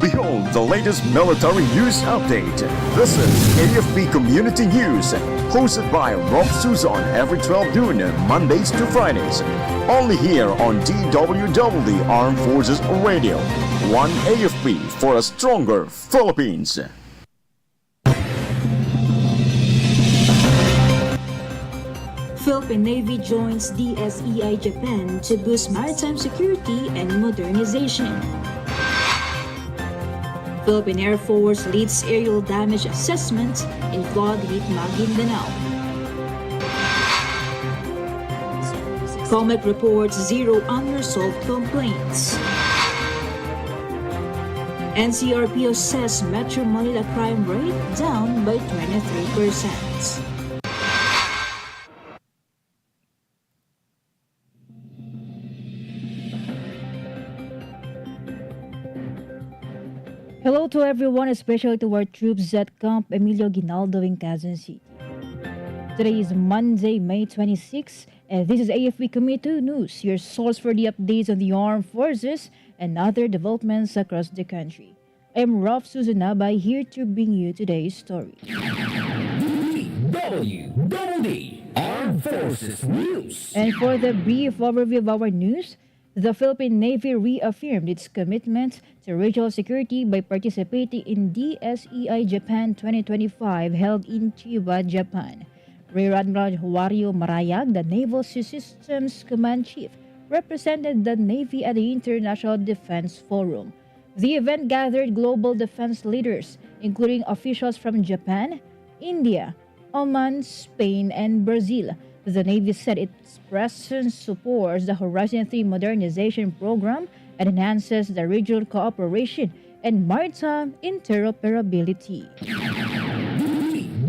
Behold the latest military news update. This is AFP Community News, hosted by Rofh Suzon every 12 noon, Mondays to Fridays. Only here on DWDD Armed Forces Radio. One AFP for a stronger Philippines. Philippine Navy joins DSEI Japan to boost maritime security and modernization. Philippine Air Force leads aerial damage assessment in flood-hit Maguindanao. COMEC reports 0 unresolved complaints. NCRPO says Metro Manila crime rate down by 23%. Hello to everyone, especially to our troops at Camp Emilio Ginaldo in Quezon City. Today is Monday, May 26, and this is AFP Community News, your source for the updates on the armed forces and other developments across the country. I am Rofh Suzon-Abay, here to bring you today's story. DWDD Armed Forces News. And for the brief overview of our news, the Philippine Navy reaffirmed its commitment to regional security by participating in DSEI Japan 2025 held in Chiba, Japan. Rear Admiral Wario Marayag, the Naval Systems Command Chief, represented the Navy at the International Defense Forum. The event gathered global defense leaders, including officials from Japan, India, Oman, Spain, and Brazil. The Navy said its presence supports the Horizon 3 modernization program and enhances the regional cooperation and maritime interoperability.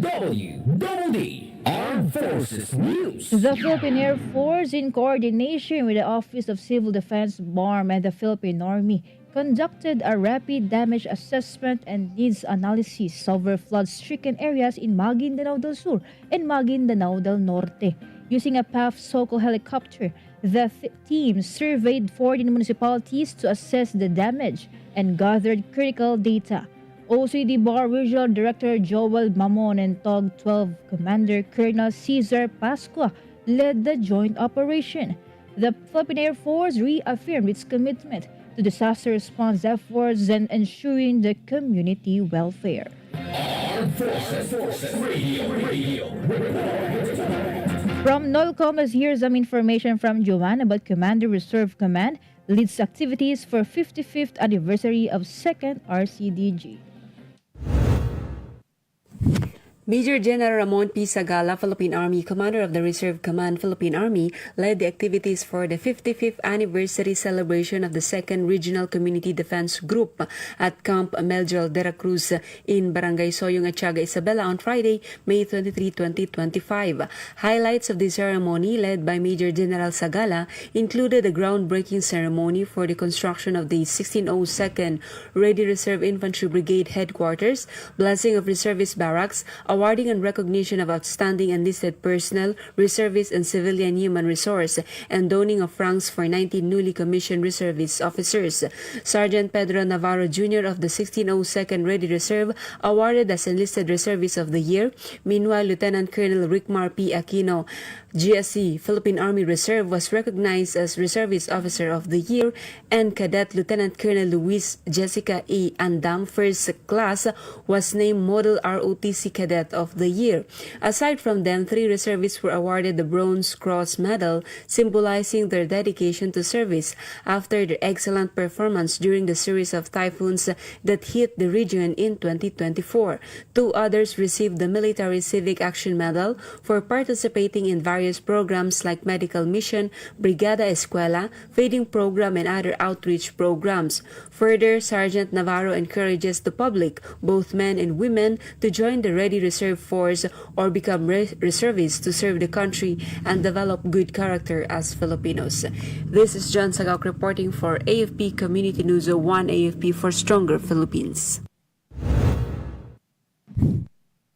DWDD Armed Forces News. The Philippine Air Force, in coordination with the Office of Civil Defense BARM and the Philippine Army, conducted a rapid damage assessment and needs analysis over flood-stricken areas in Maguindanao del Sur and Maguindanao del Norte. Using a PAF Sokol helicopter, the team surveyed 14 municipalities to assess the damage and gathered critical data. OCD BAR Regional Director Joel Mamon and TOG 12 Commander Colonel Cesar Pascua led the joint operation. The Philippine Air Force reaffirmed its commitment to disaster response efforts and ensuring the community welfare. Armed Forces Radio. From NOLCOM, here's some information from Joanne about Commander Reserve Command leads activities for 55th anniversary of 2nd RCDG. Major General Ramon P. Sagala, Philippine Army Commander of the Reserve Command, Philippine Army, led the activities for the 55th anniversary celebration of the 2nd Regional Community Defense Group at Camp Meldral de la Cruz in Barangay Soyong, Atyaga, Isabela on Friday, May 23, 2025. Highlights of the ceremony, led by Major General Sagala, included a groundbreaking ceremony for the construction of the 1602nd Ready Reserve Infantry Brigade Headquarters, blessing of reservist barracks, awarding and recognition of outstanding enlisted personnel, reservists, and civilian human resource, and doning of ranks for 19 newly commissioned reservist officers. Sergeant Pedro Navarro Jr. of the 1602nd Ready Reserve awarded as Enlisted Reservist of the Year. Meanwhile, Lieutenant Colonel Rickmar P. Aquino, GSC Philippine Army Reserve, was recognized as Reservist Officer of the Year, and Cadet Lieutenant Colonel Luis Jessica E. Andam, First Class, was named Model ROTC Cadet of the Year. Aside from them, 3 reservists were awarded the Bronze Cross Medal, symbolizing their dedication to service after their excellent performance during the series of typhoons that hit the region in 2024. 2 others received the Military Civic Action Medal for participating in various programs like Medical Mission, Brigada Escuela, Feeding Program, and other outreach programs. Further, Sergeant Navarro encourages the public, both men and women, to join the Ready Reserve Force or become reservists to serve the country and develop good character as Filipinos. This is John Sagak reporting for AFP Community News, 1 AFP for Stronger Philippines.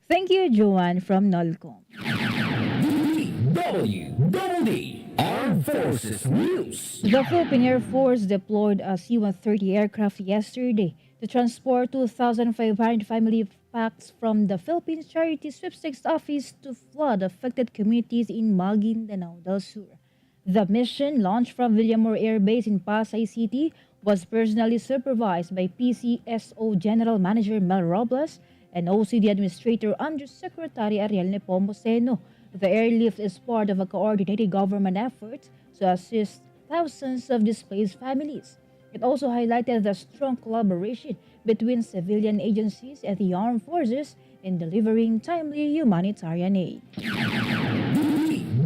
Thank you, Joanne from NOLCOM. DWDD Armed Forces News. The Philippine Air Force deployed a C-130 aircraft yesterday to transport 2,500 family packs from the Philippines Charity Sweepstakes Office to flood-affected communities in Maguindanao del Sur. The mission, launched from Villamor Air Base in Pasay City, was personally supervised by PCSO General Manager Mel Robles and OCD Administrator Undersecretary Ariel Nepomuceno. The airlift is part of a coordinated government effort to assist thousands of displaced families. It also highlighted the strong collaboration between civilian agencies and the armed forces in delivering timely humanitarian aid.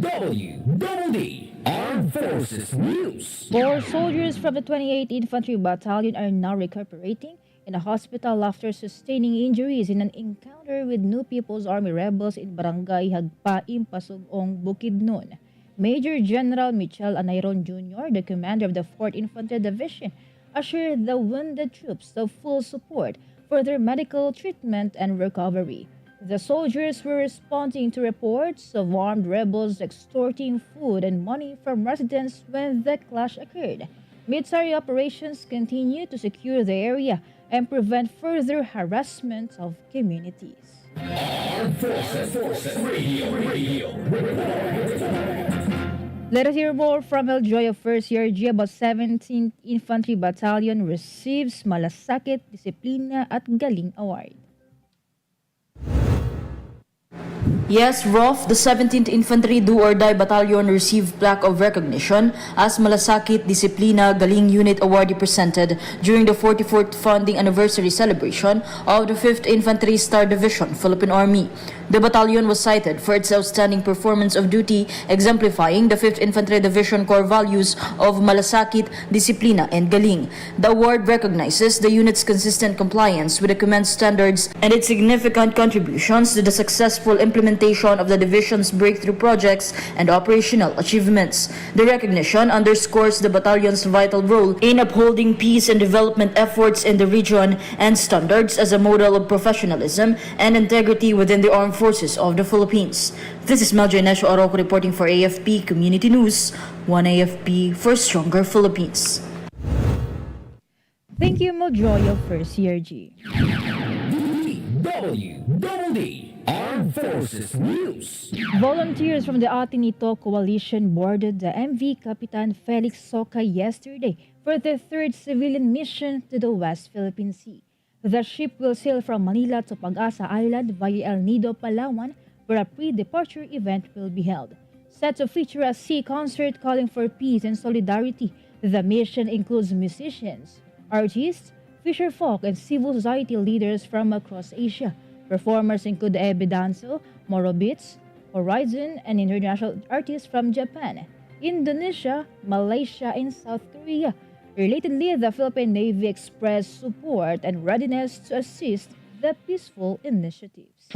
DWDD Armed Forces News. 4 soldiers from the 28th Infantry Battalion are now recuperating in a hospital after sustaining injuries in an encounter with New People's Army rebels in Barangay Hagpa, Impasugong, Bukidnon. Major General Michel Anayron Jr., the commander of the 4th Infantry Division, assured the wounded troops of full support for their medical treatment and recovery. The soldiers were responding to reports of armed rebels extorting food and money from residents when the clash occurred. Military operations continue to secure the area and prevent further harassment of communities. Armed Forces Radio. Let us hear more from El Joy of 1st Year G about 17th Infantry Battalion receives Malasakit, Disiplina at Galing Award. Yes, Rofh, the 17th Infantry Do-or-Die Battalion received plaque of recognition as Malasakit Disiplina Galing Unit awardee presented during the 44th founding anniversary celebration of the 5th Infantry Star Division, Philippine Army. The battalion was cited for its outstanding performance of duty, exemplifying the 5th Infantry Division core values of Malasakit, Disiplina, and Galing. The award recognizes the unit's consistent compliance with the command standards and its significant contributions to the successful implementation of the division's breakthrough projects and operational achievements. The recognition underscores the battalion's vital role in upholding peace and development efforts in the region and standards as a model of professionalism and integrity within the armed forces of the Philippines. This is Meljo Inesio Oroco reporting for AFP Community News, one AFP for stronger Philippines. Thank you, Mojoy of 1st Year G. DWDD Armed Forces News. Volunteers from the Atinito Coalition boarded the MV Capitan Felix Soca yesterday for their 3rd civilian mission to the West Philippine Sea. The ship will sail from Manila to Pag-asa Island via El Nido, Palawan, where a pre-departure event will be held. Set to feature a sea concert calling for peace and solidarity, the mission includes musicians, artists, fisherfolk, and civil society leaders from across Asia. Performers include Ebidanso, Morobits, Horizon, and international artists from Japan, Indonesia, Malaysia, and South Korea. Relatedly, the Philippine Navy expressed support and readiness to assist the peaceful initiatives.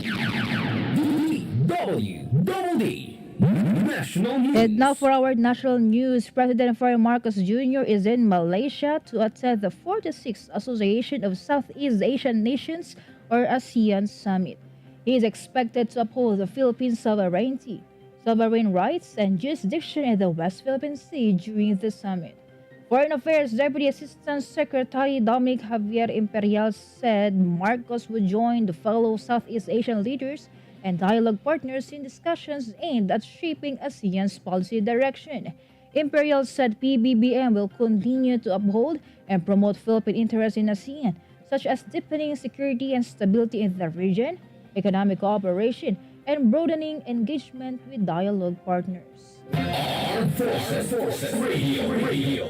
DWDD National News. And now for our national news, President Ferdinand Marcos Jr. is in Malaysia to attend the 46th Association of Southeast Asian Nations or ASEAN Summit. He is expected to uphold the Philippines' sovereignty, sovereign rights, and jurisdiction in the West Philippine Sea during the summit. Foreign Affairs Deputy Assistant Secretary Dominic Javier Imperial said Marcos would join the fellow Southeast Asian leaders and dialogue partners in discussions aimed at shaping ASEAN's policy direction. Imperial said PBBM will continue to uphold and promote Philippine interests in ASEAN, such as deepening security and stability in the region, economic cooperation, and broadening engagement with dialogue partners. Armed Forces Radio.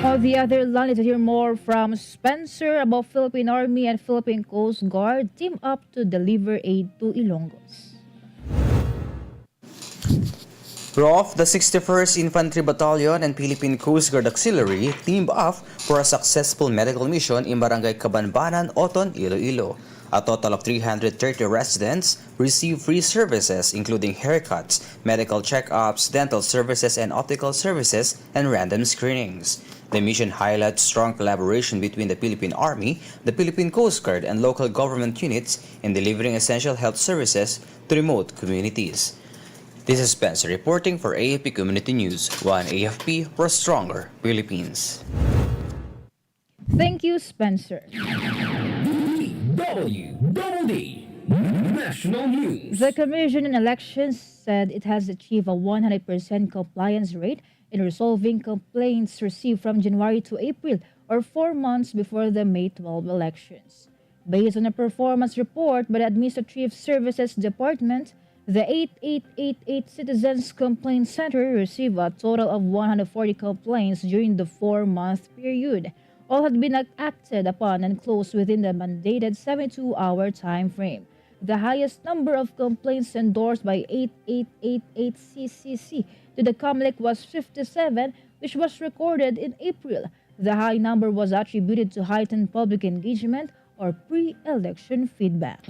On the other line, let's hear more from Spencer about Philippine Army and Philippine Coast Guard team up to deliver aid to Ilonggos. Rofh, the 61st Infantry Battalion and Philippine Coast Guard Auxiliary teamed up for a successful medical mission in Barangay Cabanbanan, Oton, Iloilo. A total of 330 residents received free services including haircuts, medical checkups, dental services, and optical services, and random screenings. The mission highlights strong collaboration between the Philippine Army, the Philippine Coast Guard, and local government units in delivering essential health services to remote communities. This is Spencer reporting for AFP Community News, one AFP for stronger Philippines. Thank you, Spencer. DWDD National News. The Commission on Elections said it has achieved a 100% compliance rate in resolving complaints received from January to April, or 4 months before the May 12 elections. Based on a performance report by the Administrative Services Department, the 8888 Citizens Complaint Center received a total of 140 complaints during the 4-month period. All had been acted upon and closed within the mandated 72-hour time frame. The highest number of complaints endorsed by 8888 CCC to the COMELEC was 57, which was recorded in April. The high number was attributed to heightened public engagement or pre-election feedback.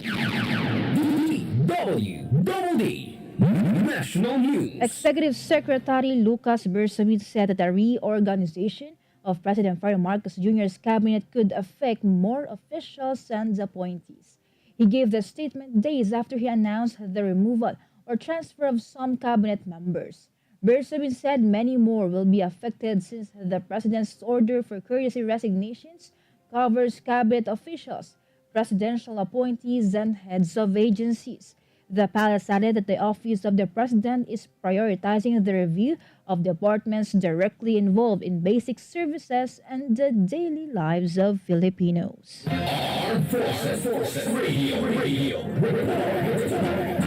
DWDD National News. Executive Secretary Lucas Bersamin said that a reorganization of President Ferdinand Marcos Jr.'s cabinet could affect more officials and appointees. He gave the statement days after he announced the removal or transfer of some cabinet members. Bersamin said many more will be affected since the president's order for courtesy resignations covers cabinet officials, presidential appointees, and heads of agencies. The palace added that the office of the president is prioritizing the review of departments directly involved in basic services and the daily lives of Filipinos. Armed Forces Radio.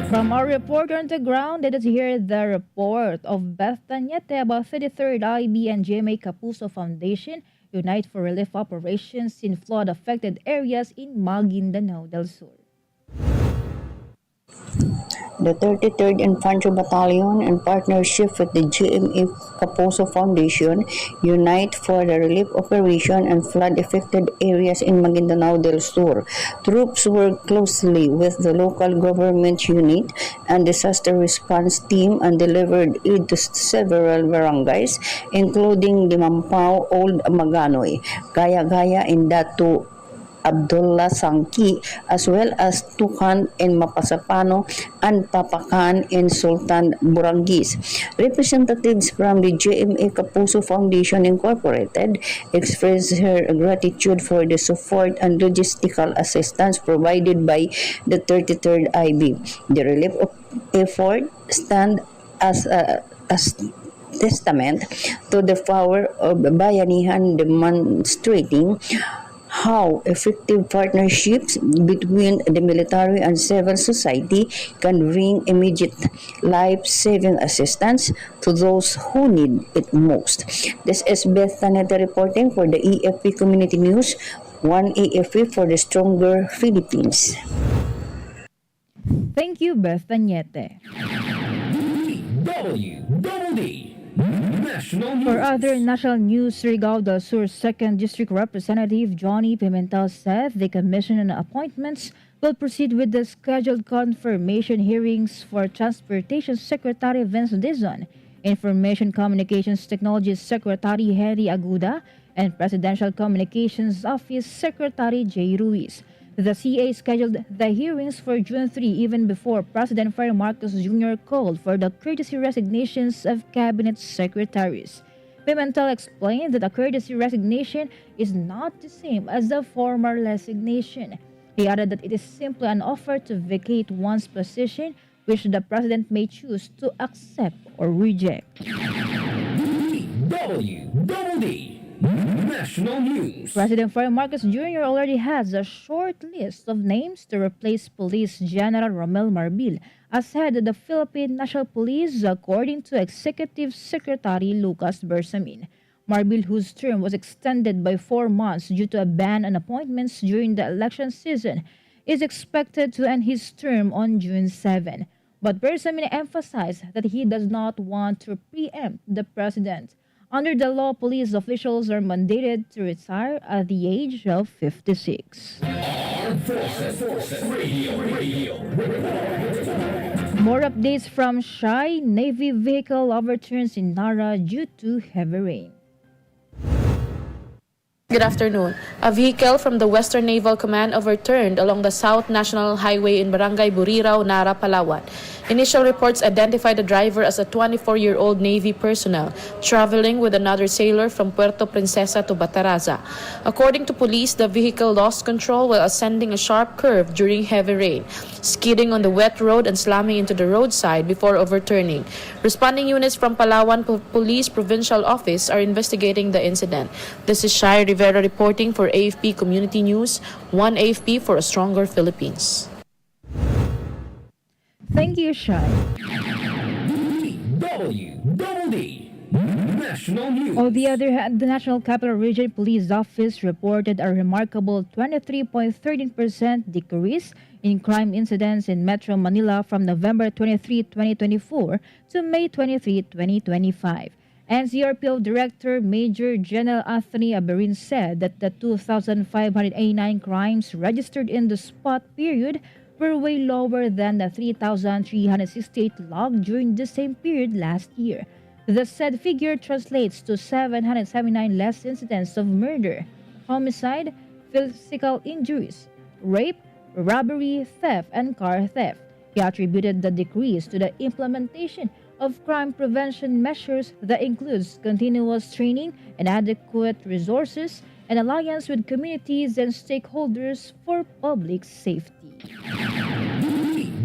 From our reporter on the ground, let us hear the report of Beth Tanyete about 33rd IB and GMA Kapuso Foundation Unite for Relief Operations in flood-affected areas in Maguindanao del Sur. The 33rd Infantry Battalion, in partnership with the GMA Kapuso Foundation, unite for the relief operation in flood-affected areas in Maguindanao del Sur. Troops work closely with the local government unit and disaster response team and delivered aid to several barangays, including Limampao, Old Maganoy, Gaya-Gaya, and Datu Abdullah Sangki, as well as Tukan and Mapasapano and Papakan and Sultan Burangis. Representatives from the GMA Kapuso Foundation Incorporated expressed her gratitude for the support and logistical assistance provided by the 33rd IB. The relief effort stand as a testament to the power of Bayanihan, demonstrating how effective partnerships between the military and civil society can bring immediate life-saving assistance to those who need it most. This is Beth Taneta reporting for the AFP Community News, one AFP for the stronger Philippines. Thank you, Beth Tanyete. DWDD National News. For other national news, Surigao del Sur's 2nd District Representative Johnny Pimentel said the Commission on Appointments will proceed with the scheduled confirmation hearings for Transportation Secretary Vince Dizon, Information Communications Technology Secretary Henry Aguda, and Presidential Communications Office Secretary J. Ruiz. The CA scheduled the hearings for June 3 even before President Ferdinand Marcos Jr. called for the courtesy resignations of cabinet secretaries. Pimentel explained that a courtesy resignation is not the same as a formal resignation. He added that it is simply an offer to vacate one's position, which the president may choose to accept or reject. DWDD National News. President Ferdinand Marcos Jr. already has a short list of names to replace Police General Romel Marbil as head of the Philippine National Police, according to Executive Secretary Lucas Bersamin. Marbil, whose term was extended by 4 months due to a ban on appointments during the election season, is expected to end his term on June 7. But Bersamin emphasized that he does not want to preempt the president. Under the law, police officials are mandated to retire at the age of 56. Armed Forces Radio. More updates from Shai. Navy vehicle overturns in Nara due to heavy rain. Good afternoon. A vehicle from the Western Naval Command overturned along the South National Highway in Barangay Burirao, Nara, Palawan. Initial reports identified the driver as a 24-year-old Navy personnel traveling with another sailor from Puerto Princesa to Bataraza. According to police, the vehicle lost control while ascending a sharp curve during heavy rain, skidding on the wet road and slamming into the roadside before overturning. Responding units from Palawan Police Provincial Office are investigating the incident. This is Shai Rivera reporting for AFP Community News, one AFP for a stronger Philippines. Thank you, Shai. DWDD National News. On the other hand, the National Capital Region Police Office reported a remarkable 23.13% decrease in crime incidents in Metro Manila from November 23, 2024 to May 23, 2025. NCRPO Director Major General Anthony Aberin said that the 2,589 crimes registered in the spot period were way lower than the 3,368 logged during the same period last year. The said figure translates to 779 less incidents of murder, homicide, physical injuries, rape, robbery, theft, and car theft. He attributed the decrease to the implementation of crime prevention measures that includes continuous training and adequate resources and alliance with communities and stakeholders for public safety.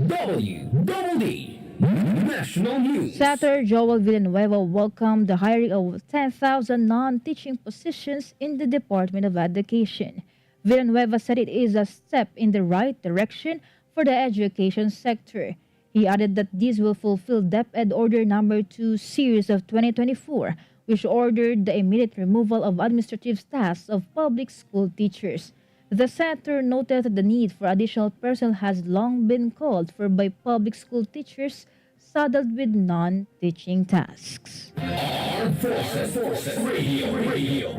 DWDD National News. Senator Joel Villanueva welcomed the hiring of 10,000 non-teaching positions in the Department of Education. Villanueva said it is a step in the right direction for the education sector. He added that this will fulfill DepEd Order No. 2 Series of 2024, which ordered the immediate removal of administrative tasks of public school teachers. The senator noted that the need for additional personnel has long been called for by public school teachers saddled with non-teaching tasks. Armed Forces Radio.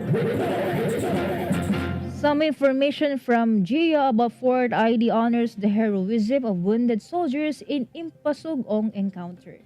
Some information from GIA about Fort ID honors the heroism of wounded soldiers in Impasugong encounter.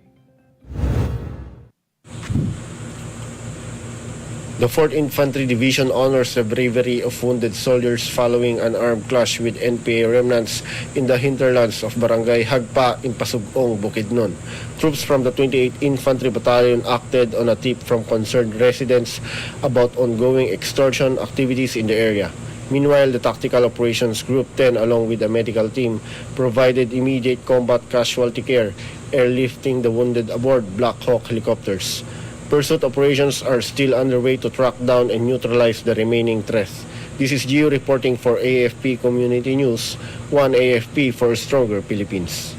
The 4th Infantry Division honors the bravery of wounded soldiers following an armed clash with NPA remnants in the hinterlands of Barangay Hagpa in Pasugong, Bukidnon. Troops from the 28th Infantry Battalion acted on a tip from concerned residents about ongoing extortion activities in the area. Meanwhile, the Tactical Operations Group 10 along with a medical team provided immediate combat casualty care, airlifting the wounded aboard Black Hawk helicopters. Pursuit operations are still underway to track down and neutralize the remaining threats. This is Gio reporting for AFP Community News, one AFP for a stronger Philippines.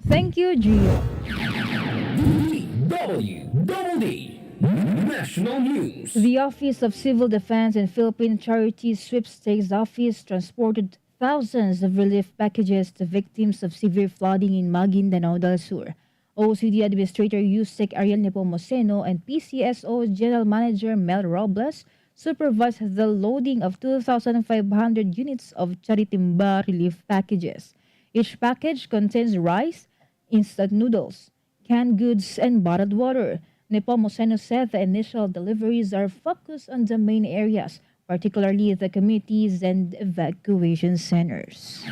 Thank you, Gio. DWDD National News. The Office of Civil Defense and Philippine Charity Sweepstakes Office transported thousands of relief packages to victims of severe flooding in Maguindanao del Sur. OCD Administrator Yusek Ariel Nepomuceno and PCSO General Manager Mel Robles supervised the loading of 2,500 units of Charitimba relief packages. Each package contains rice, instant noodles, canned goods, and bottled water. Nepomuceno said the initial deliveries are focused on the main areas, particularly the communities and evacuation centers.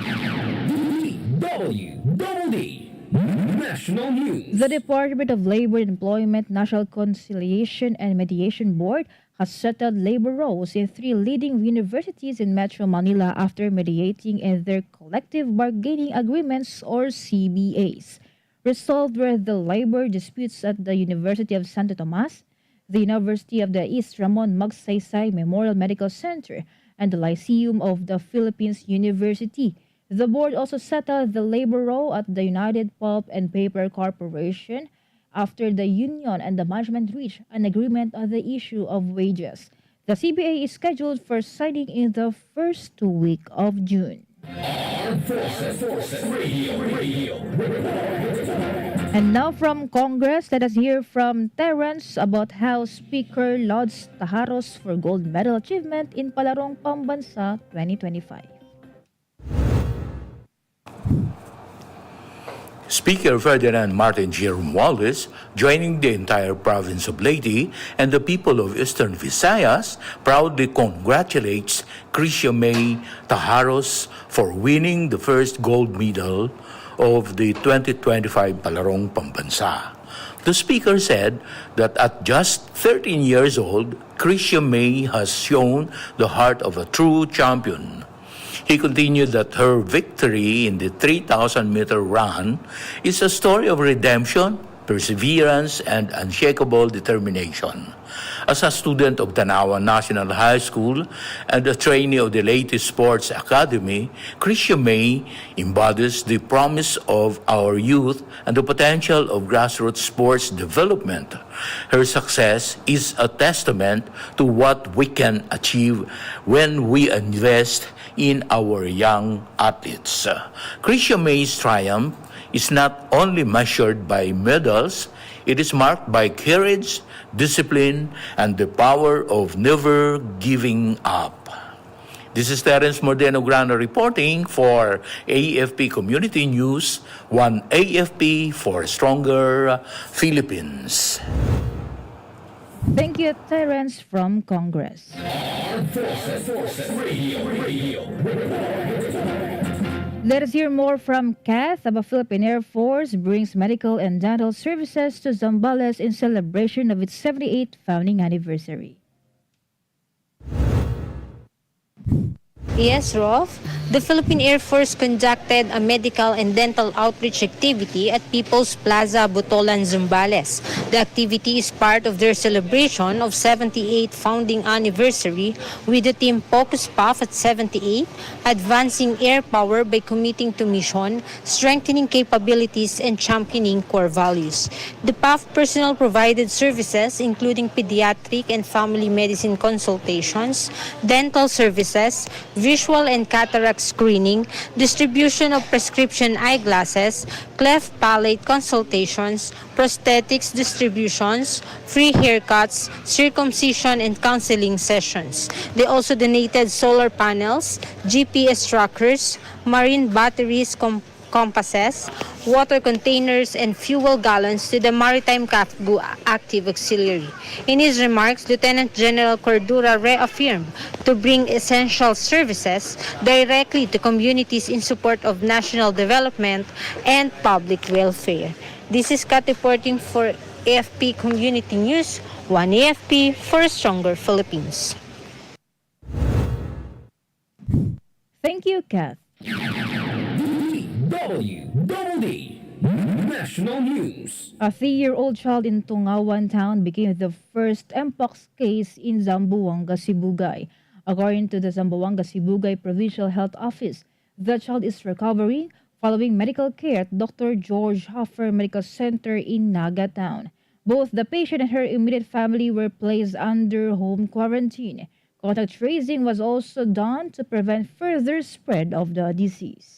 DWDD National News. The Department of Labor and Employment National Conciliation and Mediation Board has settled labor rows in 3 leading universities in Metro Manila after mediating in their collective bargaining agreements or CBAs. Resolved were the labor disputes at the University of Santo Tomas, the University of the East Ramon Magsaysay Memorial Medical Center, and the Lyceum of the Philippines University. The board also settled the labor row at the United Pulp and Paper Corporation after the union and the management reached an agreement on the issue of wages. The CBA is scheduled for signing in the first week of June. Armed Forces Radio. And now from Congress, let us hear from Terrence about how Speaker lauds Taharos for gold medal achievement in Palarong Pambansa 2025. Speaker Ferdinand Martin G. Romualdez, joining the entire province of Leyte and the people of Eastern Visayas, proudly congratulates Crisha May Taharos for winning the first gold medal of the 2025 Palarong Pambansa. The speaker said that at just 13 years old, Christian May has shown the heart of a true champion. He continued that her victory in the 3,000-meter run is a story of redemption, perseverance, and unshakable determination. As a student of Tanawan National High School and a trainee of the Leyte Sports Academy, Christian May embodies the promise of our youth and the potential of grassroots sports development. Her success is a testament to what we can achieve when we invest in our young athletes. Christian May's triumph is not only measured by medals, it is marked by courage, discipline, and the power of never giving up. This is Terence Mordeno Grano reporting for AFP Community News, one AFP for Stronger Philippines. Thank you, Terence from Congress. Armed Forces Radio. Let us hear more from Kath of the Philippine Air Force brings medical and dental services to Zambales in celebration of its 78th founding anniversary. Yes, Rofh. The Philippine Air Force conducted a medical and dental outreach activity at People's Plaza, Botolan, Zambales. The activity is part of their celebration of 78th founding anniversary with the team Focus PAF at 78, advancing air power by committing to mission, strengthening capabilities, and championing core values. The PAF personnel provided services including pediatric and family medicine consultations, dental services, visual and cataract screening, distribution of prescription eyeglasses, cleft palate consultations, prosthetics distributions, free haircuts, circumcision, and counseling sessions. They also donated solar panels, GPS trackers, marine batteries, compasses, water containers, and fuel gallons to the Maritime CAFGU Active Auxiliary. In his remarks, Lieutenant General Cordura reaffirmed to bring essential services directly to communities in support of national development and public welfare. This is Kat reporting for AFP Community News, one AFP for a stronger Philippines. Thank you, Kath. DWDD National News. A 3-year-old child in Tungawan Town became the first Mpox case in Zamboanga, Sibugay. According to the Zamboanga Sibugay Provincial Health Office, the child is recovering following medical care at Dr. George Hoffer Medical Center in Naga Town. Both the patient and her immediate family were placed under home quarantine. Contact tracing was also done to prevent further spread of the disease.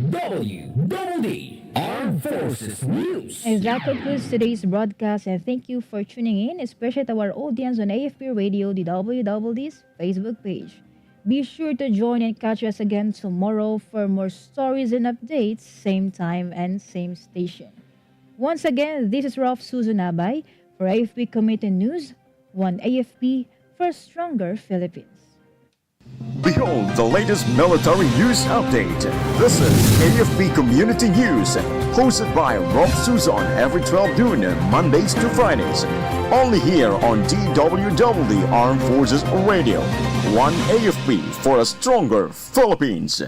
DWDD Armed Forces News. And that concludes today's broadcast, and thank you for tuning in, especially to our audience on AFP Radio, the DWDD's Facebook page. Be sure to join and catch us again tomorrow for more stories and updates, same time and same station. Once again, this is Rofh Suzon-Abay for AFP Community News, one AFP for a stronger Philippines. Behold the latest military news update. This is AFP Community News, hosted by Rofh Suzon every 12 noon, Mondays to Fridays. Only here on DWDD Armed Forces Radio. One AFP for a stronger Philippines.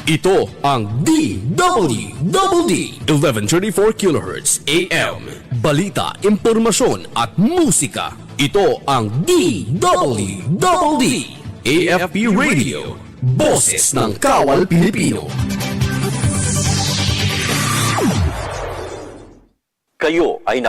Ito ang DWDD 1134 kHz AM. Balita, impormasyon at musika. Ito ang DWDD AFP Radio. Boses ng Kawal Pilipino. Kayo ay